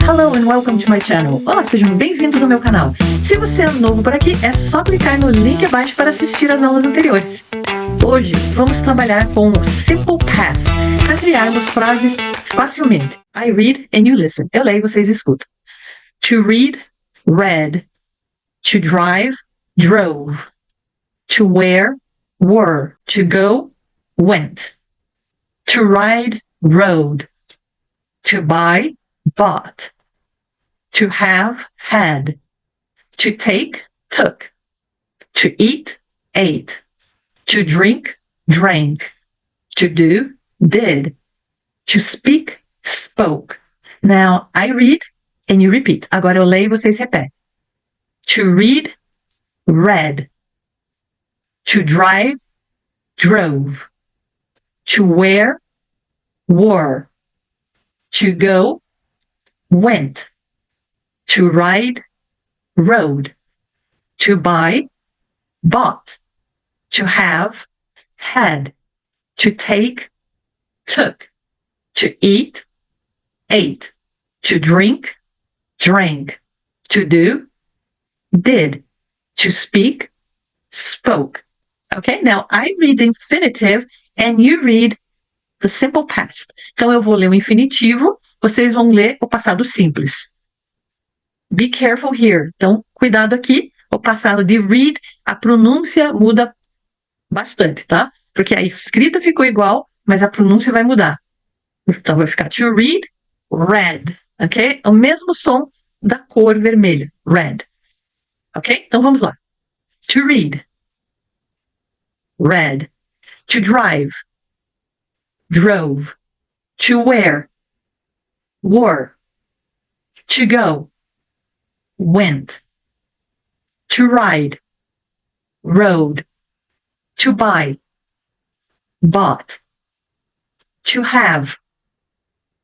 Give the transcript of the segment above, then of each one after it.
Hello and welcome to my channel. Olá, sejam bem-vindos ao meu canal. Se você é novo por aqui, é só clicar no link abaixo para assistir às aulas anteriores. Hoje vamos trabalhar com o Simple Past para criarmos frases facilmente. I read and you listen. Eu leio e vocês escutam. To read, read. To drive, drove. To wear, wore. To go, went. To ride, rode. To buy, bought. To have, had. To take, took. To eat, ate. To drink, drank. To do, did. To speak, spoke. Now, I read and you repeat. Agora eu leio e vocês repetem. To read, read. To drive, drove. To wear, wore. To go, went. To ride, rode. To buy, bought. To have, had. To take, took. To eat, ate. To drink, drank. To do, did. To speak, spoke. Okay, now I read the infinitive and you read the simple past. Então eu vou ler o infinitivo, vocês vão ler o passado simples. Be careful here. Então, cuidado aqui. O passado de read, a pronúncia muda bastante, tá? Porque a escrita ficou igual, mas a pronúncia vai mudar. Então, vai ficar to read, read. Ok? O mesmo som da cor vermelha. Red. Ok? Então, vamos lá. To read. Read. To drive. Drove. To wear. Wore. To go. Went. To ride. Rode. To buy. Bought. To have.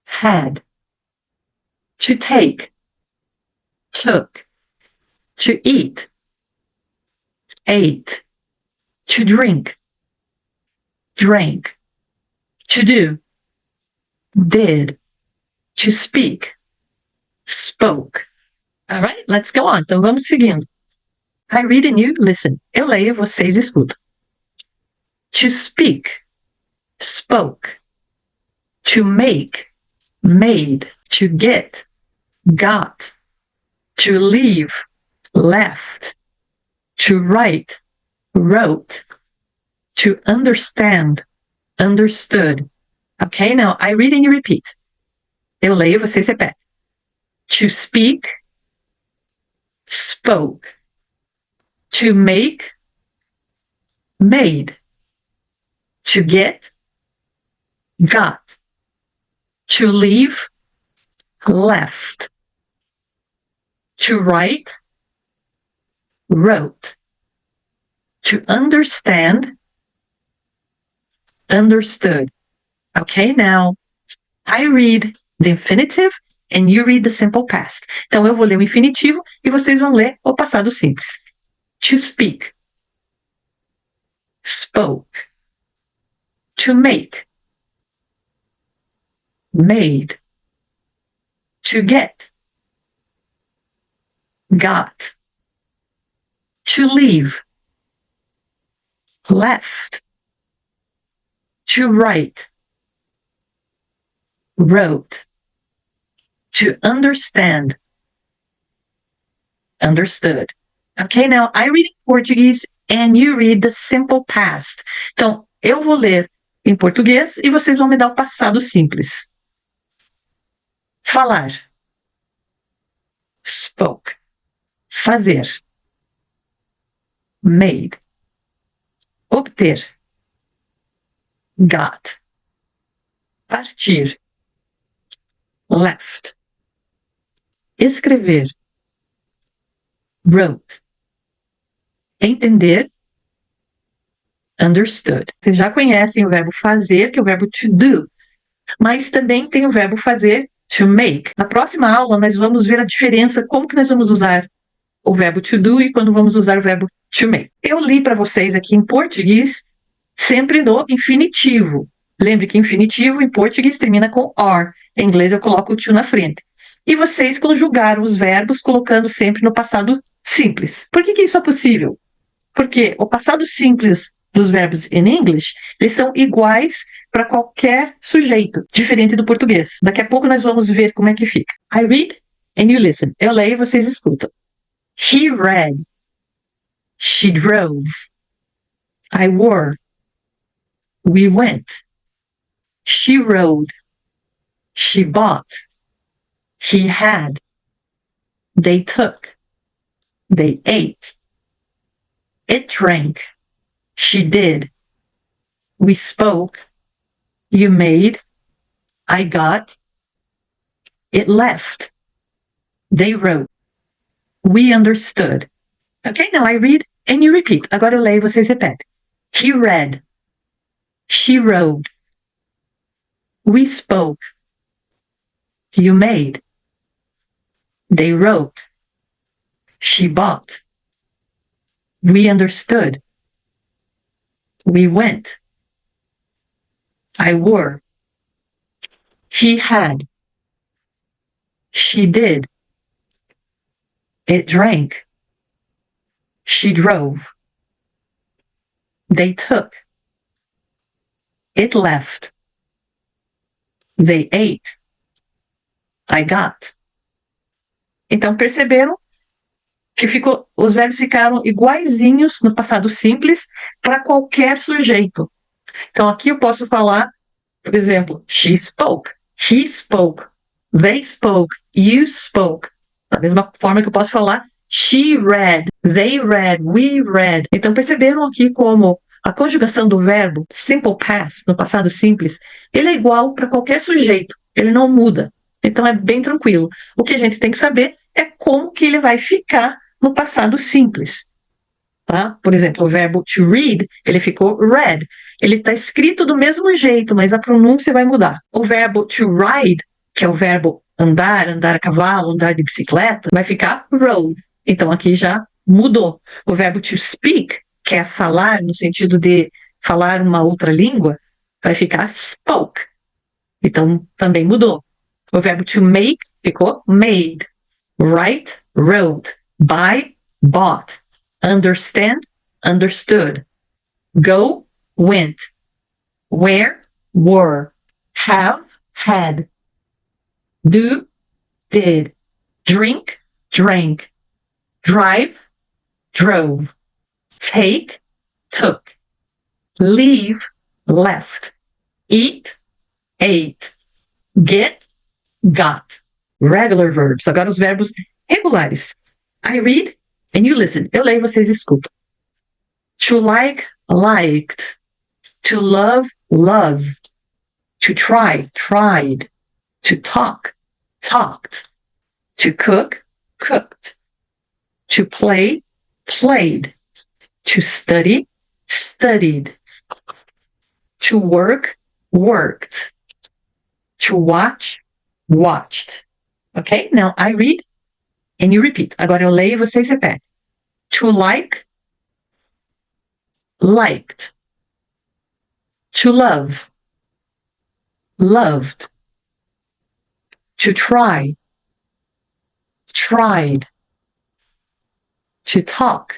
Had. To take. Took. To eat. Ate. To drink. Drank. To do. Did. To speak. Spoke. All right, let's go on. Então vamos seguindo. I read and you listen. Eu leio, vocês escutam. To speak. Spoke. To make. Made. To get. Got. To leave. Left. To write. Wrote. To understand. Understood. Okay, now I read and you repeat. Eu leio, vocês repetem. To speak. Spoke. To make. Made. To get. Got. To leave. Left. To write. Wrote. To understand. Understood. Okay, now I read the infinitive and you read the simple past. Então eu vou ler o infinitivo e vocês vão ler o passado simples. To speak. Spoke. To make. Made. To get. Got. To leave. Left. To write. Wrote. To understand. Understood. Okay, now I read in Portuguese and you read the simple past. Então, eu vou ler em português e vocês vão me dar o passado simples. Falar. Spoke. Fazer. Made. Obter. Got. Partir. Left. Escrever. Wrote. Entender. Understood. Vocês já conhecem o verbo fazer, que é o verbo to do, mas também tem o verbo fazer, to make. Na próxima aula, nós vamos ver a diferença, como que nós vamos usar o verbo to do e quando vamos usar o verbo to make. Eu li para vocês aqui em português, sempre no infinitivo. Lembre que infinitivo em português termina com or. Em inglês eu coloco o to na frente. e vocês conjugaram os verbos colocando sempre no passado simples. Por que isso é possível? Porque o passado simples dos verbos in English, eles são iguais para qualquer sujeito, diferente do português. Daqui a pouco nós vamos ver como é que fica. I read and you listen. Eu leio e vocês escutam. He read. She drove. I wore. We went. She rode. She bought. He had. They took. They ate. It drank. She did. We spoke. You made. I got. It left. They wrote. We understood. Okay, now I read and you repeat. Agora eu leio e vocês repetem. He read. She wrote. We spoke. You made. They wrote. She bought. We understood. We went. I wore. He had. She did. It drank. She drove. They took. It left. They ate. I got. Então, perceberam que os verbos ficaram iguaizinhos no passado simples para qualquer sujeito. Então, aqui eu posso falar, por exemplo, she spoke, he spoke, they spoke, you spoke. Da mesma forma que eu posso falar she read, they read, we read. Então, perceberam aqui como a conjugação do verbo simple past, no passado simples, ele é igual para qualquer sujeito, ele não muda. Então, é bem tranquilo. O que a gente tem que saber é como que ele vai ficar no passado simples. Tá? Por exemplo, o verbo to read, ele ficou read. Ele está escrito do mesmo jeito, mas a pronúncia vai mudar. O verbo to ride, que é o verbo andar, andar a cavalo, andar de bicicleta, vai ficar rode. Então, aqui já mudou. O verbo to speak, que é falar, no sentido de falar uma outra língua, vai ficar spoke. Então, também mudou. O verbo to make ficou made. Write, wrote. Buy, bought. Understand, understood. Go, went. Wear, wore. Have, had. Do, did. Drink, drank. Drive, drove. Take, took. Leave, left. Eat, ate. Get, got. Regular verbs. Agora os verbos regulares. I read and you listen. Eu leio e vocês escutam. To like, liked. To love, loved. To try, tried. To talk, talked. To cook, cooked. To play, played. To study, studied. To work, worked. To watch, watched. Okay, now I read and you repeat. Agora eu leio e vocês repetem. To like, liked. To love, loved. To try, tried. To talk,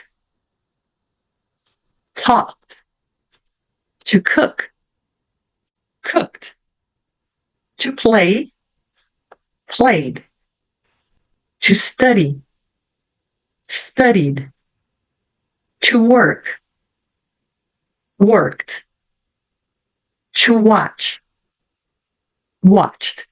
talked. To cook, cooked. To play, played. To study, studied. To work, worked. To watch, watched.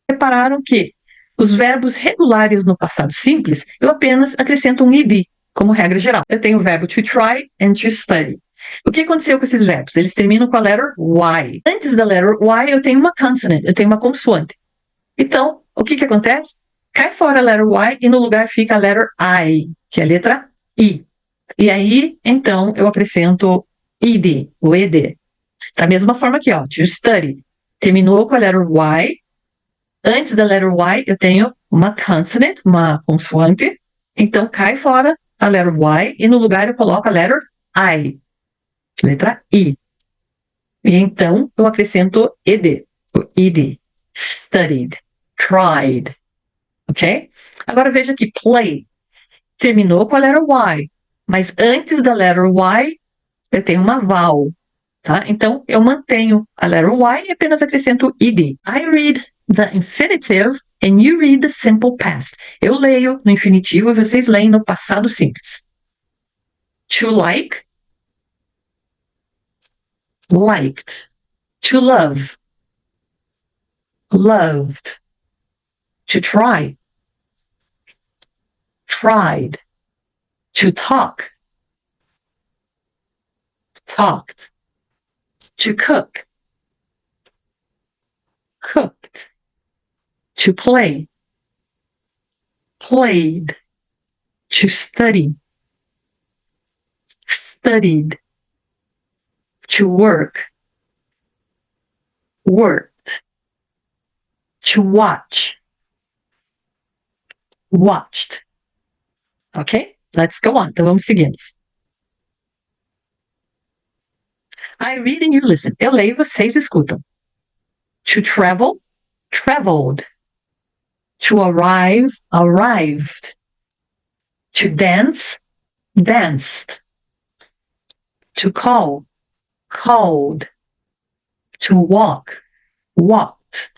Repararam que os verbos regulares no passado simples, eu apenas acrescento um ed, como regra geral. Eu tenho o verbo to try and to study. O que aconteceu com esses verbos? Eles terminam com a letter Y. Antes da letter Y, eu tenho uma consonant, eu tenho uma consoante. Então, o que acontece? Cai fora a letter Y e no lugar fica a letter I, que é a letra I. E aí, então, eu acrescento ed, o ed. Da mesma forma aqui, ó, to study. Terminou com a letter Y. Antes da letter Y, eu tenho uma consonant, uma consoante. Então, cai fora a letter Y e no lugar eu coloco a letter I, letra I. E então, eu acrescento ed, o ed. Studied, tried, ok? Agora veja aqui, play. Terminou com a letra Y, mas antes da letra Y, eu tenho uma vowel, tá? Então, eu mantenho a letra Y e apenas acrescento ed. I read the infinitive and you read the simple past. Eu leio no infinitivo e vocês leem no passado simples. To like, liked. To love, loved. To try, tried. To talk, talked. To cook, cooked. To play, played. To study, studied. To work, worked. To watch, watched. Ok? Let's go on. Então vamos seguindo. I read and you listen. Eu leio e vocês escutam. To travel, traveled. To arrive, arrived. To dance, danced. To call, called. To walk, walked.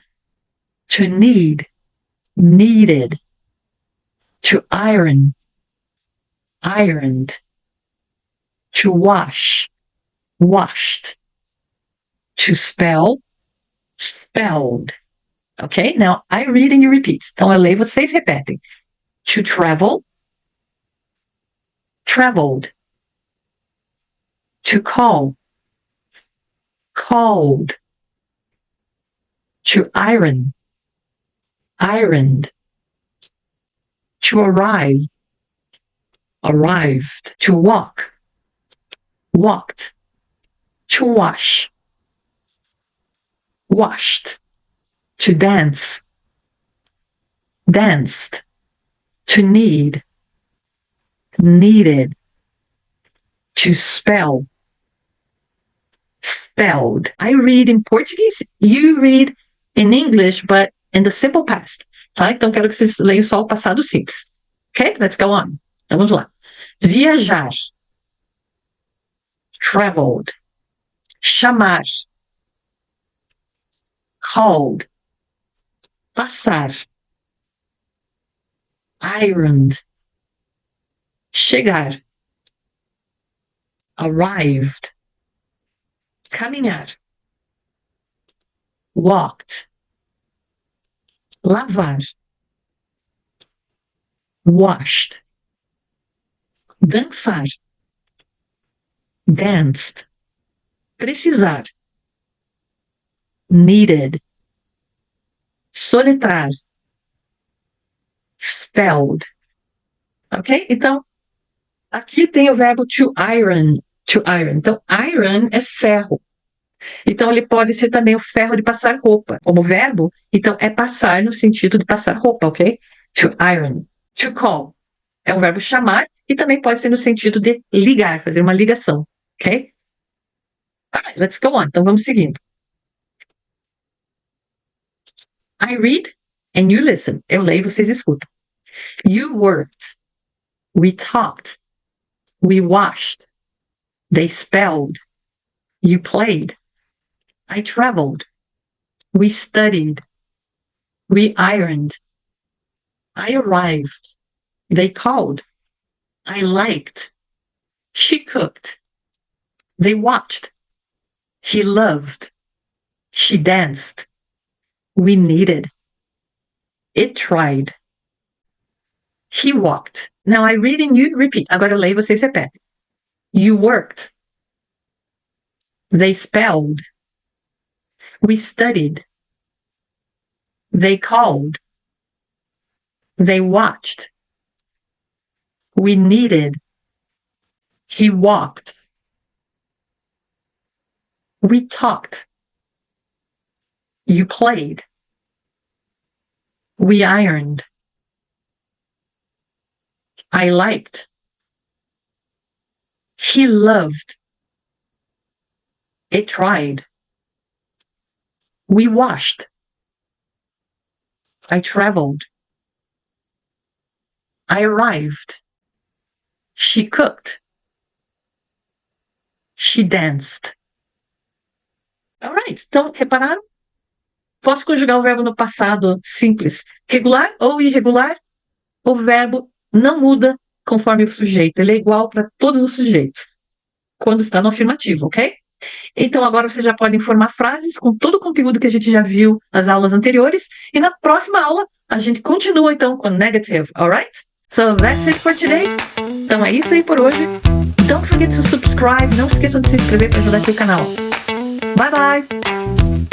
To need, needed. To iron, ironed. To wash, washed. To spell, spelled. Ok? Now, I read and you repeat. Então, eu leio e vocês repetem. To travel, traveled. To call, called. To iron, ironed. To arrive, arrived. To walk, walked. To wash, washed. To dance, danced. To need, needed. To spell, spelled. I read in Portuguese, you read in English, but in the simple past. Tá? Então, quero que vocês leiam só o passado simples. Ok? Let's go on. Então, vamos lá. Viajar. Traveled. Chamar. Called. Passar. Ironed. Chegar. Arrived. Caminhar. Walked. Lavar. Washed. Dançar. Danced. Precisar. Needed. Soletrar. Spelled. Ok? Então, aqui tem o verbo to iron. To iron. Então, iron é ferro. Então, ele pode ser também o ferro de passar roupa. Como verbo, então é passar no sentido de passar roupa, ok? To iron. To call é o verbo chamar e também pode ser no sentido de ligar, fazer uma ligação, ok? Alright, let's go on. Então, vamos seguindo. I read and you listen. Eu leio e vocês escutam. You worked. We talked. We washed. They spelled. You played. I traveled. We studied. We ironed. I arrived. They called. I liked. She cooked. They watched. He loved. She danced. We needed. It tried. He walked. Now I read and you repeat. Agora eu leio e vocês repetem. You worked. They spelled. We studied. They called. They watched. We needed. He walked. We talked. You played. We ironed. I liked. He loved. It tried. We washed. I traveled. I arrived. She cooked. She danced. Alright, então, repararam? Posso conjugar o verbo no passado simples, regular ou irregular? O verbo não muda conforme o sujeito, ele é igual para todos os sujeitos, quando está no afirmativo, ok? Então agora você já pode formar frases com todo o conteúdo que a gente já viu nas aulas anteriores, e na próxima aula a gente continua então com negative, alright? So that's it for today. Então é isso aí por hoje. Don't forget to subscribe, não esqueçam de se inscrever para ajudar aqui o canal. Bye bye!